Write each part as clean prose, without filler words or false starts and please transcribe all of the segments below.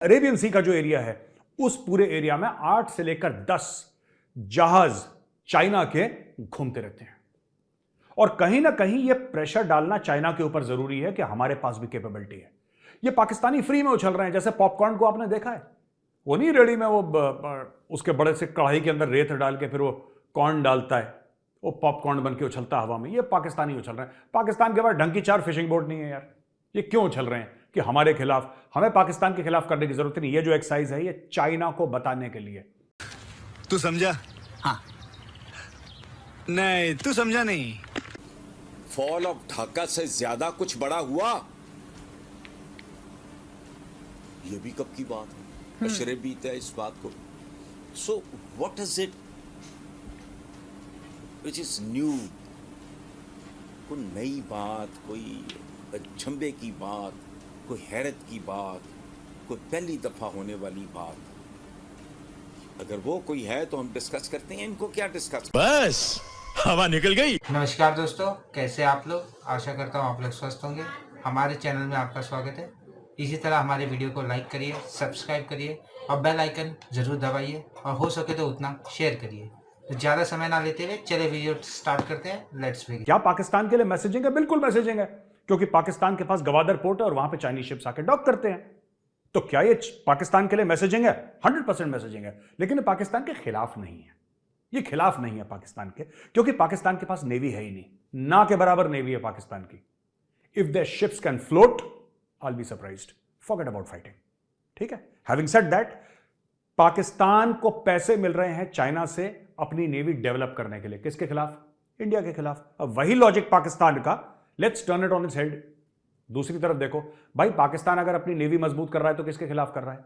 Arabian सी का जो area है उस पूरे एरिया में 8 से लेकर 10 जहाज चाइना के घूमते रहते हैं। और कहीं ना कहीं यह प्रेशर डालना चाइना के ऊपर जरूरी है कि हमारे पास भी कैपेबिलिटी है। ये पाकिस्तानी फ्री में उछल रहे हैं, जैसे पॉपकॉर्न को आपने देखा है, वो नहीं रेडी में वो उसके बड़े से कढ़ाई के अंदर रेत डाल के फिर वो कॉर्न डालता है, वो पॉपकॉर्न बन के उछलता है हवा में। ये पाकिस्तानी उछल रहे हैं। पाकिस्तान के पास ढंग की 4 फिशिंग बोट नहीं है यार। ये क्यों उछल रहे हैं कि हमारे खिलाफ, हमें पाकिस्तान के खिलाफ करने की जरूरत नहीं। ये जो एक्सरसाइज है ये चाइना को बताने के लिए। तू समझा? हाँ। नहीं, तू समझा नहीं। फॉल ऑफ ढाका से ज्यादा कुछ बड़ा हुआ? ये भी कब की बात है, अशरे बीते है इस बात को। So what is it which is new? कोई नई बात, कोई अचंभे की बात, कोई हैरत की बात, कोई पहली दफा होने वाली बात। अगर वो कोई है तो हम डिस्कस करते हैं। इनको क्या डिस्कस? बस हवा निकल गई। नमस्कार दोस्तों, कैसे आप लोग? आशा करता हूँ आप लोग स्वस्थ होंगे। हमारे चैनल में आपका स्वागत है। इसी तरह हमारे वीडियो को लाइक करिए, सब्सक्राइब करिए और बेल आइकन जरूर दबाइए और हो सके तो उतना शेयर करिए। तो ज़्यादा समय ना लेते हुए चले वीडियो स्टार्ट करते हैं। Let's begin. क्या पाकिस्तान के लिए मैसेजिंग है? बिल्कुल मैसेजिंग है, क्योंकि पाकिस्तान के पास गवादर पोर्ट है और वहां पे चाइनीज शिप्स आके डॉक करते हैं। तो क्या ये पाकिस्तान के लिए मैसेजिंग है? 100% मैसेजिंग है, लेकिन ये पाकिस्तान के खिलाफ नहीं है। ये खिलाफ नहीं है पाकिस्तान के, क्योंकि पाकिस्तान के पास नेवी है ही नहीं, ना के बराबर नेवी है पाकिस्तान की। If their ships can float, I will be surprised. Forget about fighting. ठीक है। हैविंग सेड दैट, पाकिस्तान को पैसे मिल रहे हैं चाइना से अपनी नेवी डेवलप करने के लिए। किसके खिलाफ? इंडिया के खिलाफ। अब वही लॉजिक पाकिस्तान का, let's turn it on its head. दूसरी तरफ देखो भाई, पाकिस्तान अगर अपनी नेवी मजबूत कर रहा है तो किसके खिलाफ कर रहा है?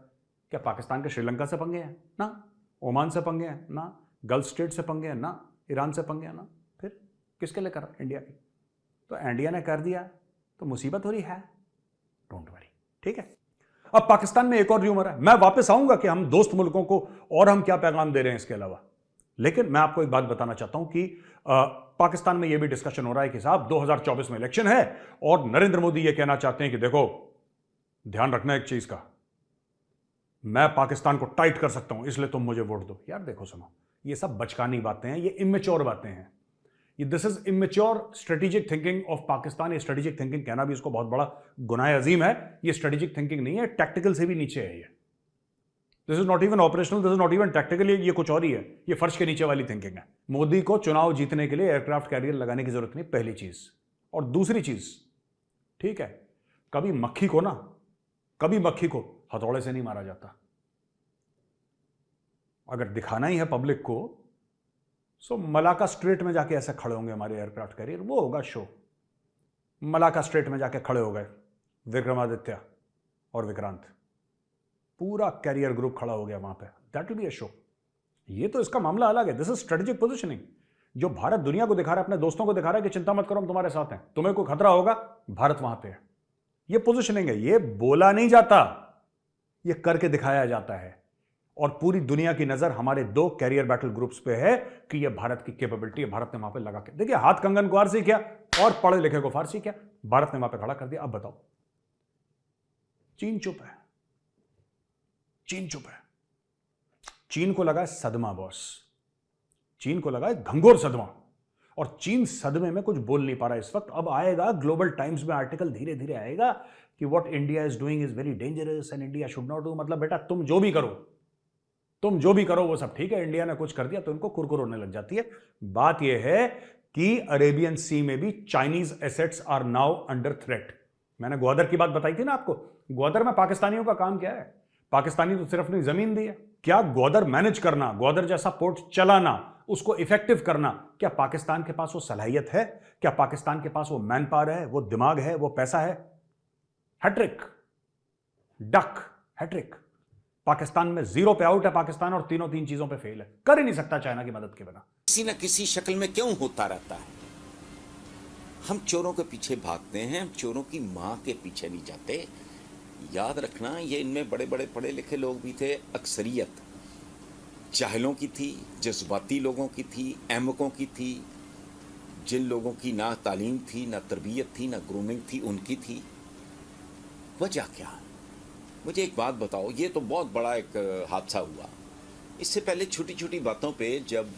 क्या पाकिस्तान के श्रीलंका से पंगे हैं? ना। ओमान से पंगे हैं? ना। गल्फ स्टेट से पंगे हैं? ना। ईरान से पंगे हैं? ना। फिर किसके लिए कर रहा है? इंडिया की। तो इंडिया ने कर दिया तो मुसीबत हो रही है। Don't worry. ठीक है। अब पाकिस्तान में एक और र्यूमर है, मैं वापस आऊंगा कि हम दोस्त मुल्कों को और हम क्या पैगाम दे रहे हैं इसके अलावा। लेकिन मैं आपको एक बात बताना चाहता हूं कि पाकिस्तान में यह भी डिस्कशन हो रहा है कि साहब 2024 में इलेक्शन है और नरेंद्र मोदी यह कहना चाहते हैं कि देखो, ध्यान रखना एक चीज का, मैं पाकिस्तान को टाइट कर सकता हूं, इसलिए तुम मुझे वोट दो। यार देखो सुनो, ये सब बचकानी बातें हैं, ये इमेच्योर बातें हैं। This is immature strategic thinking of Pakistan. ये स्ट्रेटेजिक थिंकिंग कहना भी इसको बहुत बड़ा गुनाह अजीम है। ये स्ट्रेटेजिक थिंकिंग नहीं है, टैक्टिकल से भी नीचे है ये। This is not even operational, this is not even tactical, ये कुछ और ही है। ये फर्श के नीचे वाली थिंकिंग है। मोदी को चुनाव जीतने के लिए एयरक्राफ्ट कैरियर लगाने की जरूरत नहीं, पहली चीज। और दूसरी चीज, ठीक है, कभी मक्खी को हथौड़े से नहीं मारा जाता। अगर दिखाना ही है पब्लिक को, सो मलाका स्ट्रेट में जाके ऐसे खड़े होंगे हमारे एयरक्राफ्ट कैरियर, वो होगा शो। मलाका स्ट्रेट में जाके खड़े हो गए विक्रमादित्य और विक्रांत, पूरा कैरियर ग्रुप खड़ा हो गया वहां पे, that will be a show. ये तो इसका मामला अलग है। दिस इज स्ट्रेटेजिक पोजीशनिंग जो भारत दुनिया को दिखा रहा है, अपने दोस्तों को दिखा रहा है कि चिंता मत करो, हम तुम्हारे साथ हैं, तुम्हें कोई खतरा होगा, भारत वहां पे है। ये पोजीशनिंग है। ये बोला नहीं जाता, ये करके दिखाया जाता है। और पूरी दुनिया की नजर हमारे 2 कैरियर बैटल ग्रुप्स पे है कि ये भारत की कैपेबिलिटी है। भारत ने वहां पे लगा के, देखिए, हाथ कंगन को फारसी किया और पढ़े लिखे को फारसी किया, भारत ने वहां पे खड़ा कर दिया। अब बताओ, चीन चुप है। चीन चुप है। चीन को लगा सदमा बॉस, चीन को लगा घंघोर सदमा, और चीन सदमे में कुछ बोल नहीं पा रहा इस वक्त। अब आएगा ग्लोबल टाइम्स में आर्टिकल, धीरे धीरे आएगा कि what India is doing is very dangerous and India should not do. मतलब बेटा, तुम जो भी करो वो सब ठीक है, इंडिया ने कुछ कर दिया तो इनको कुरकुर होने लग जाती है। बात यह है कि अरेबियन सी में भी Chinese assets are now under threat. मैंने ग्वादर की बात बताई थी ना आपको। ग्वादर में पाकिस्तानियों का काम क्या है? पाकिस्तानी तो सिर्फ अपनी जमीन दी है। क्या ग्वादर मैनेज करना, ग्वादर जैसा पोर्ट चलाना, उसको इफेक्टिव करना, क्या पाकिस्तान के पास वो सलाहियत है? क्या पाकिस्तान के पास वो मैन पावर है, वो दिमाग है, वो पैसा है? Hat trick, duck, hat trick. पाकिस्तान में 0 पे आउट है पाकिस्तान, और तीनों 3 चीजों पे फेल है। कर ही नहीं सकता चाइना की मदद के बिना। किसी न किसी शक्ल में क्यों होता रहता है? हम चोरों के पीछे भागते हैं, हम चोरों की मां के पीछे नहीं जाते। याद रखना, ये इनमें बड़े बड़े पढ़े लिखे लोग भी थे। अक्सरियत जाहिलों की थी, जज्बाती लोगों की थी, अहमकों की थी। जिन लोगों की ना तालीम थी, ना तरबियत थी, ना ग्रूमिंग थी, उनकी थी। वजह क्या? मुझे एक बात बताओ, ये तो बहुत बड़ा एक हादसा हुआ। इससे पहले छोटी छोटी बातों पे जब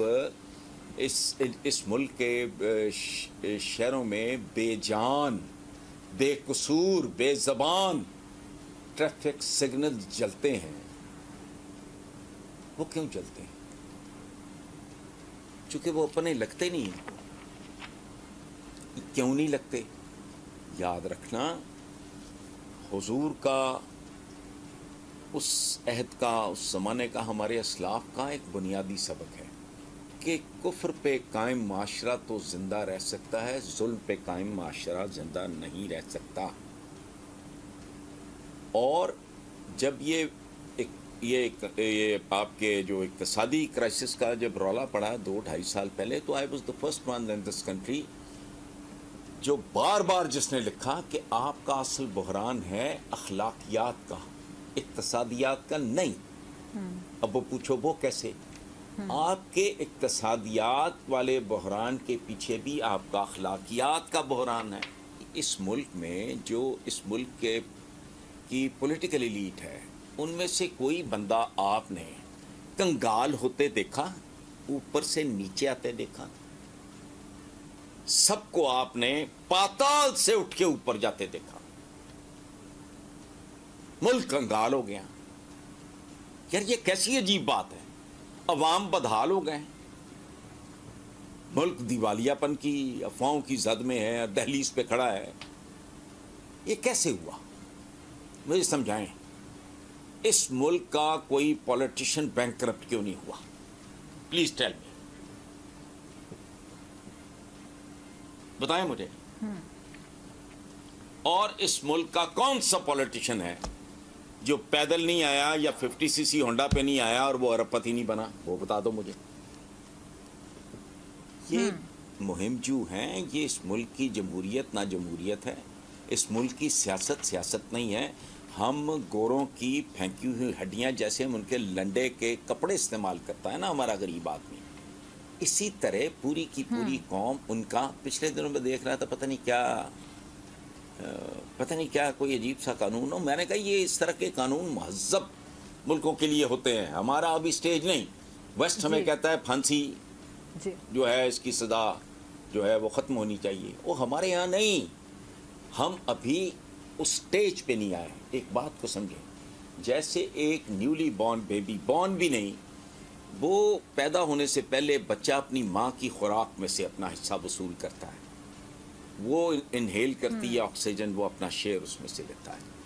इस मुल्क के शहरों में बेजान, बेकसूर, बेज़बान ट्रैफिक सिग्नल जलते हैं, वो क्यों जलते हैं? चूंकि वो अपने लगते नहीं हैं। क्यों नहीं लगते? याद रखना, हुजूर का, उस अहद का, उस ज़माने का, हमारे असलाफ का एक बुनियादी सबक है कि कुफ्र पे कायम माशरा तो ज़िंदा रह सकता है, जुल्म पे कायम माशरा ज़िंदा नहीं रह सकता। और जब ये आपके जो इक़्तिसादी क्राइसिस का जब रौला पड़ा 2-2.5 साल पहले, तो I was the first one in this country जो बार बार जिसने लिखा कि आपका असल बहरान है अखलाकियात का, इक़्तिसादियात का नहीं। अब वो पूछो वो कैसे? आपके इक़्तिसादियात वाले बहरान के पीछे भी आपका अखलाकियात का बहरान है। इस मुल्क में जो इस मुल्क की पॉलिटिकल एलीट है, उनमें से कोई बंदा आपने कंगाल होते देखा, ऊपर से नीचे आते देखा? सबको आपने पाताल से उठ के ऊपर जाते देखा। मुल्क कंगाल हो गया। यार ये कैसी अजीब बात है। अवाम बदहाल हो गए, मुल्क दिवालियापन की अफवाहों की जद में है, दहलीज पे खड़ा है। ये कैसे हुआ? मुझे समझाएं। इस मुल्क का कोई पॉलिटिशियन बैंकरप्ट क्यों नहीं हुआ? प्लीज टेल मी, बताएं मुझे। और इस मुल्क का कौन सा पॉलिटिशियन है जो पैदल नहीं आया या 50 सीसी होंडा पे नहीं आया और वो अरबपति नहीं बना? वो बता दो मुझे। ये मुहिम जो हैं, ये इस मुल्क की जमहूरियत ना जमहूरियत है। इस मुल्क की सियासत सियासत नहीं है। हम गोरों की फेंकी हुई हड्डियां जैसे हम उनके लंडे के कपड़े इस्तेमाल करता है ना हमारा गरीब आदमी, इसी तरह पूरी की पूरी कौम उनका। पिछले दिनों में देख रहा था, पता नहीं क्या कोई अजीब सा कानून हो। मैंने कहा ये इस तरह के कानून महज़ब मुल्कों के लिए होते हैं, हमारा अभी स्टेज नहीं। वेस्ट हमें कहता है फांसी जो है इसकी सज़ा जो है वो ख़त्म होनी चाहिए, वो हमारे यहाँ नहीं। हम अभी उस स्टेज पे नहीं आए। एक बात को समझें, जैसे एक न्यूली बॉर्न बेबी, बॉर्न भी नहीं, वो पैदा होने से पहले बच्चा अपनी माँ की खुराक में से अपना हिस्सा वसूल करता है, वो इनहेल करती है ऑक्सीजन, वो अपना शेयर उसमें से लेता है।